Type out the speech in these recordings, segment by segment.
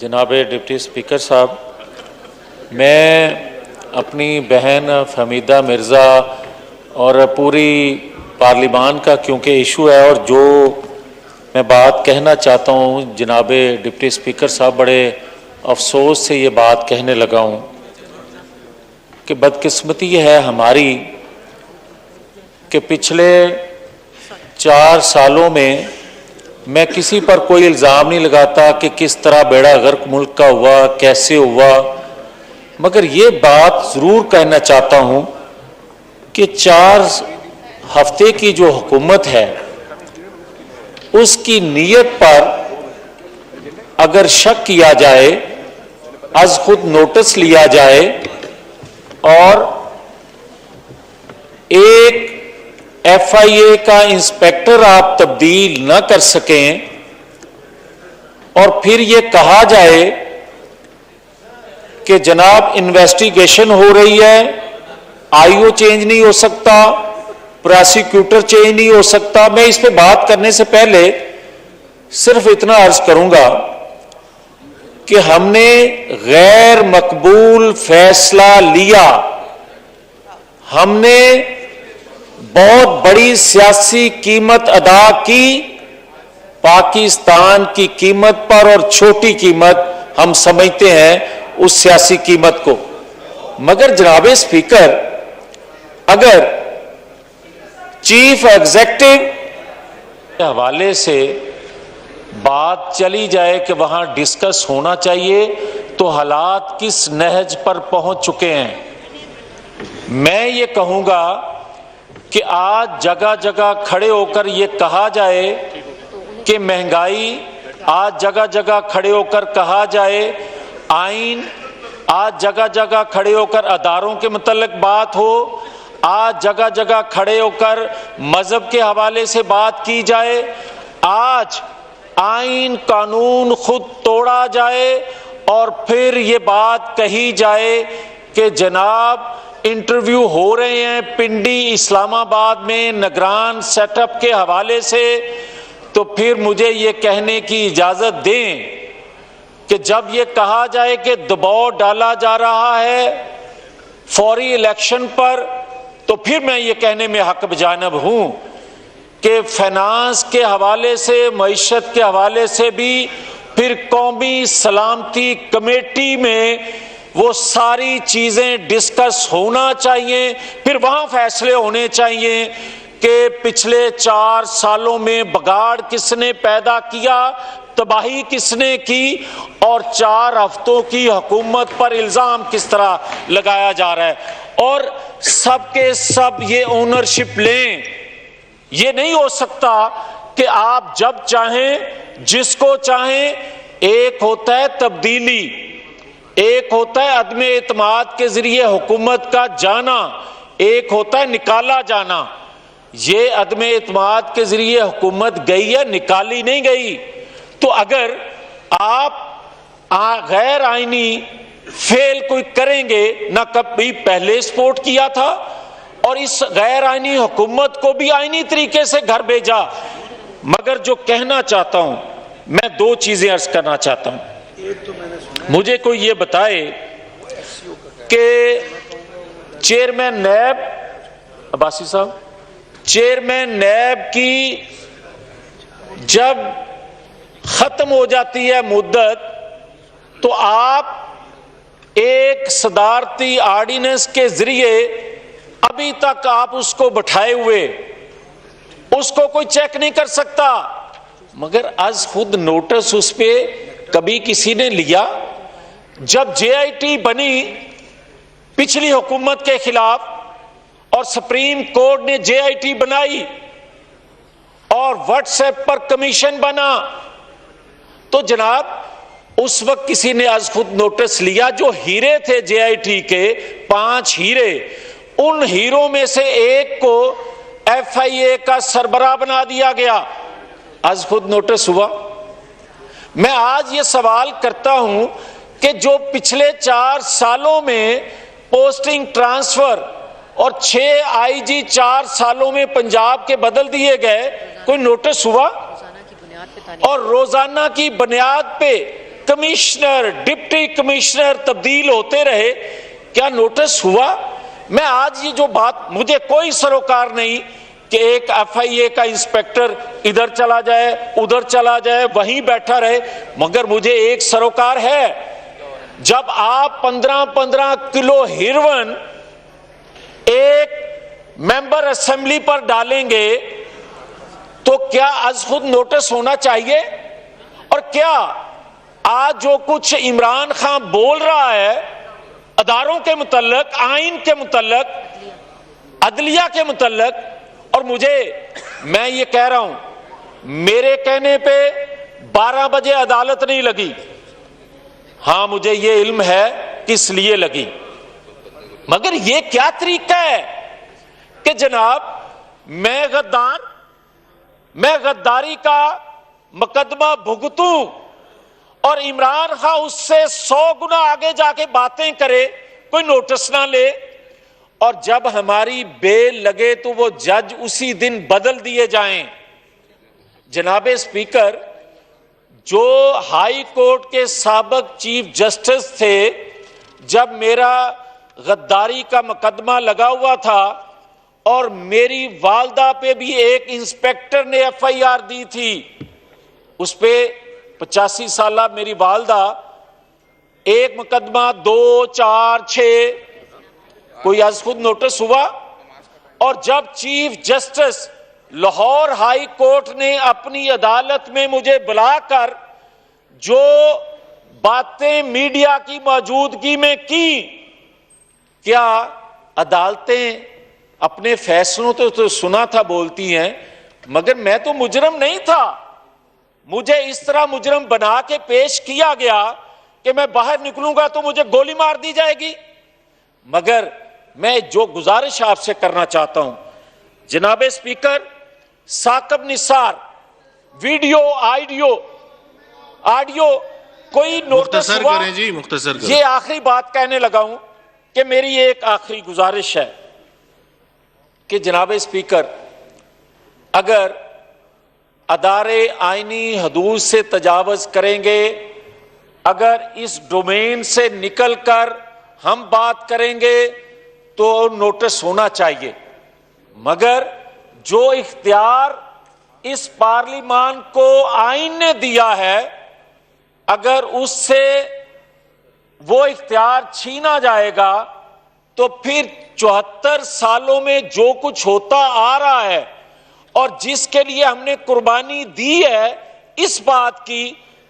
जनाब deputy speaker साहब, मैं अपनी बहन फहमीदा मिर्ज़ा और पूरी पार्लिमान का क्योंकि इशू है और जो मैं बात कहना चाहता हूँ जनाब डिप्टी स्पीकर साहब, बड़े अफसोस से ये बात कहने लगा हूँ कि बदकिस्मती ये है हमारी कि पिछले 4 सालों में मैं किसी पर कोई इल्ज़ाम नहीं लगाता कि किस तरह बेड़ा गर्क मुल्क का हुआ, कैसे हुआ, मगर ये बात ज़रूर कहना चाहता हूँ कि 4 हफ्ते की जो हुकूमत है उसकी नीयत पर अगर शक किया जाए, आज खुद नोटिस लिया जाए और एक FIA का इंस्पेक्टर आप तब्दील न कर सकें और फिर ये कहा जाए कि जनाब इन्वेस्टिगेशन हो रही है, IO चेंज नहीं हो सकता, प्रोसिक्यूटर चेंज नहीं हो सकता। मैं इस पे बात करने से पहले सिर्फ इतना अर्ज करूंगा कि हमने गैर मकबूल फैसला लिया, हमने बहुत बड़ी सियासी कीमत अदा की पाकिस्तान की कीमत पर, और छोटी कीमत हम समझते हैं उस सियासी कीमत को। मगर जनाब स्पीकर, अगर चीफ एग्जीक्यूटिव के हवाले से बात चली जाए कि वहां डिस्कस होना चाहिए, तो हालात किस नहज पर पहुंच चुके हैं। मैं ये कहूंगा कि आज जगह जगह खड़े होकर ये कहा जाए कि महंगाई, आज जगह जगह खड़े होकर कहा जाए आइन, आज जगह जगह खड़े होकर अदारों के मुतल्लिक बात हो, आज जगह जगह खड़े होकर मजहब के हवाले से बात की जाए, आज आइन कानून खुद तोड़ा जाए और फिर ये बात कही जाए कि जनाब इंटरव्यू हो रहे हैं पिंडी इस्लामाबाद में निगरान सेटअप के हवाले से, तो फिर मुझे ये कहने की इजाजत दें कि जब ये कहा जाए कि दबाव डाला जा रहा है फौरी इलेक्शन पर, तो फिर मैं ये कहने में हक बजानब हूं कि फाइनेंस के हवाले से, मईशत के हवाले से भी फिर कौमी सलामती कमेटी में वो सारी चीजें डिस्कस होना चाहिए, फिर वहां फैसले होने चाहिए कि पिछले 4 सालों में बगाड़ किसने पैदा किया, तबाही किसने की, और 4 हफ्तों की हुकूमत पर इल्जाम किस तरह लगाया जा रहा है, और सबके सब ये ओनरशिप लें। ये नहीं हो सकता कि आप जब चाहें जिसको चाहें, एक होता है तब्दीली, एक होता है अदम एतमाद के जरिए हुकूमत का जाना, एक होता है निकाला जाना। ये अदम एतमाद के जरिए हुकूमत गई है, निकाली नहीं गई। तो अगर आप गैर आईनी फेल कोई करेंगे, ना कभी पहले सपोर्ट किया था और इस गैर आईनी हुकूमत को भी आईनी तरीके से घर भेजा। मगर जो कहना चाहता हूं, मैं 2 चीजें अर्ज करना चाहता हूं। मुझे कोई ये बताए कि चेयरमैन नैब अब्बासी साहब, चेयरमैन नैब की जब खत्म हो जाती है मुद्दत, तो आप एक सदारती ऑर्डिनेंस के जरिए अभी तक आप उसको बैठाए हुए, उसको कोई चेक नहीं कर सकता। मगर आज खुद नोटिस उस पे कभी किसी ने लिया? जब JIT बनी पिछली हुकूमत के खिलाफ और सुप्रीम कोर्ट ने JIT बनाई और व्हाट्सएप पर कमीशन बना, तो जनाब उस वक्त किसी ने आज खुद नोटिस लिया। जो हीरे थे JIT के 5 हीरे, उन हीरों में से एक को FIA का सरबराह बना दिया गया। आज खुद नोटिस हुआ। मैं आज ये सवाल करता हूं कि जो पिछले 4 सालों में पोस्टिंग ट्रांसफर और 6 IG 4 सालों में पंजाब के बदल दिए गए, कोई नोटिस हुआ? और रोजाना की बुनियाद पे कमिश्नर, डिप्टी कमिश्नर तब्दील होते रहे, क्या नोटिस हुआ? मैं आज ये जो बात, मुझे कोई सरोकार नहीं कि एक FIA का इंस्पेक्टर इधर चला जाए, उधर चला जाए, वहीं बैठा रहे, मगर मुझे एक सरोकार है, जब आप 15-15 किलो हेरोइन एक मेंबर असेंबली पर डालेंगे तो क्या आज खुद नोटिस होना चाहिए? और क्या आज जो कुछ इमरान खान बोल रहा है अदारों के मुतल्लक, आइन के मुतल्लक, अदलिया के मुतल्लक, और मैं ये कह रहा हूं, मेरे कहने पे 12 बजे अदालत नहीं लगी, हां मुझे ये इल्म है किस लिए लगी, मगर ये क्या तरीका है कि जनाब मैं गद्दारी का मुकदमा भुगतूं और इमरान खान उससे 100 गुना आगे जाके बातें करे, कोई नोटिस ना ले, और जब हमारी बेल लगे तो वो जज उसी दिन बदल दिए जाएं। जनाबे स्पीकर, जो हाई कोर्ट के साबिक चीफ जस्टिस थे, जब मेरा गद्दारी का मुकदमा लगा हुआ था और मेरी वालदा पे भी एक इंस्पेक्टर ने FIR दी थी, उस पे 85 साला मेरी वालदा, एक मुकदमा 2, 4, 6, कोई आज खुद नोटिस हुआ? और जब chief justice Lahore high court ने अपनी अदालत में मुझे बुलाकर जो बातें मीडिया की मौजूदगी में की, क्या अदालतें अपने फैसलों तो सुना था बोलती हैं, मगर मैं तो मुजरम नहीं था, मुझे इस तरह मुजरम बना के पेश किया गया कि मैं बाहर निकलूंगा तो मुझे गोली मार दी जाएगी। मगर मैं जो गुजारिश आपसे करना चाहता हूं जनाबे speaker, Saqib Nisar video audio कोई नोटिस हुआ? करें जी, मुख्तसर करें। ये आखिरी बात कहने लगा हूं कि मेरी एक आखिरी गुजारिश है कि जनाबे स्पीकर, अगर अदारे आईनी हदूद से तजावज करेंगे, अगर इस डोमेन से निकलकर हम बात करेंगे तो नोटिस होना चाहिए, मगर जो इख्तियार इस पार्लिमान को आइन ने दिया है, अगर उससे वो इख्तियार छीना जाएगा तो फिर 74 सालों में जो कुछ होता आ रहा है और जिसके लिए हमने कुर्बानी दी है इस बात की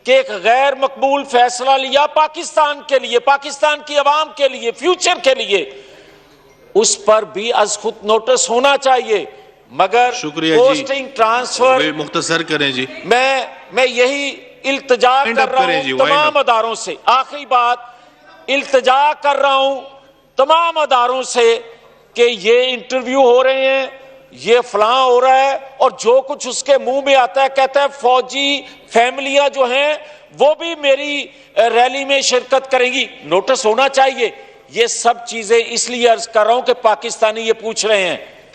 कि एक गैर मकबूल फैसला लिया पाकिस्तान के लिए, पाकिस्तान की आवाम के लिए, फ्यूचर के लिए, उस पर भी अज खुद नोटिस होना चाहिए। मगर पोस्टिंग ट्रांसफर मुख्तसर करें जी। मैं यही इल्तिजा कर रहा हूं तमाम अदारों से, आखिरी बात, इल्तिजा कर रहा हूं तमाम अदारों से कि ये इंटरव्यू हो रहे हैं, ये फलां हो रहा है, और जो कुछ उसके मुंह में आता है कहता है फौजी फैमिलियां जो हैं वो भी मेरी रैली में शिरकत करेंगी, नोटिस होना चाहिए। ये सब चीजें इसलिए अर्ज कर रहा हूं कि पाकिस्तानी ये पूछ रहे हैं